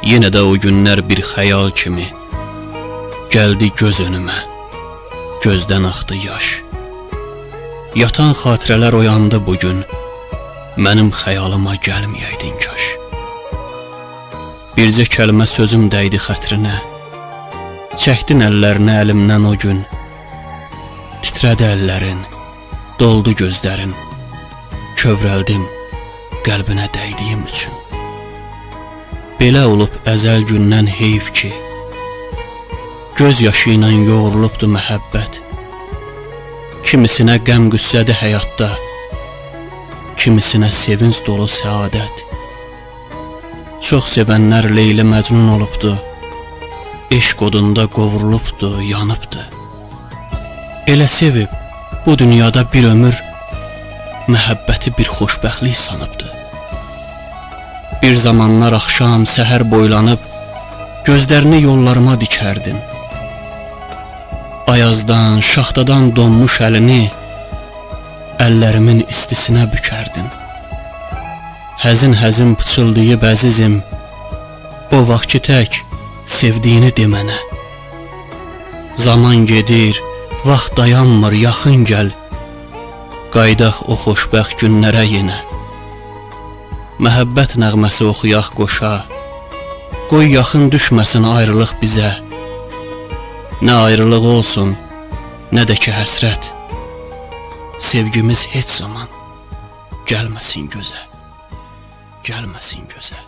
Yenə də o günlər bir xəyal kimi gəldi göz önümə, gözdən axdı yaş. Yatan xatirələr oyandı bugün, mənim xəyalıma gəlməyəydin kaş. Bircə kəlmə sözüm dəydi xətrinə, çəkdin əllərini əlimdən o gün. Titrədi əllərin, doldu gözlərin, kövrəldim qəlbinə dəydiyim üçün. Belə olub əzəl gündən heyf ki, göz yaşı ilə yoğrulubdu məhəbbət. Kimisinə qəm qüssədi həyatda, kimisinə sevinç dolu səadət. Çox sevənlər Leyli Məcnun olubdu, eşq odunda qovrulubdu, yanıbdı. Elə sevib bu dünyada bir ömür, məhəbbəti bir xoşbəxtlik sanıbdı. Bir zamanlar axşam səhər boylanıb, gözlərini yollarıma dikərdin. Ayazdan, şaxtadan donmuş əlini əllərimin istisinə bükərdin. Həzin-həzin pıçıldayıb əzizim, o vaxt ki tək sevdiyini demənə. Zaman gedir, vaxt dayanmır, yaxın gəl, qaydaq o xoşbəxt günlərə yenə. Məhəbbət nəğməsi oxuyaq qoşa, qoy yaxın düşməsin ayrılıq bizə. Nə ayrılıq olsun, nə də ki həsrət, sevgimiz heç zaman gəlməsin gözə, gəlməsin gözə.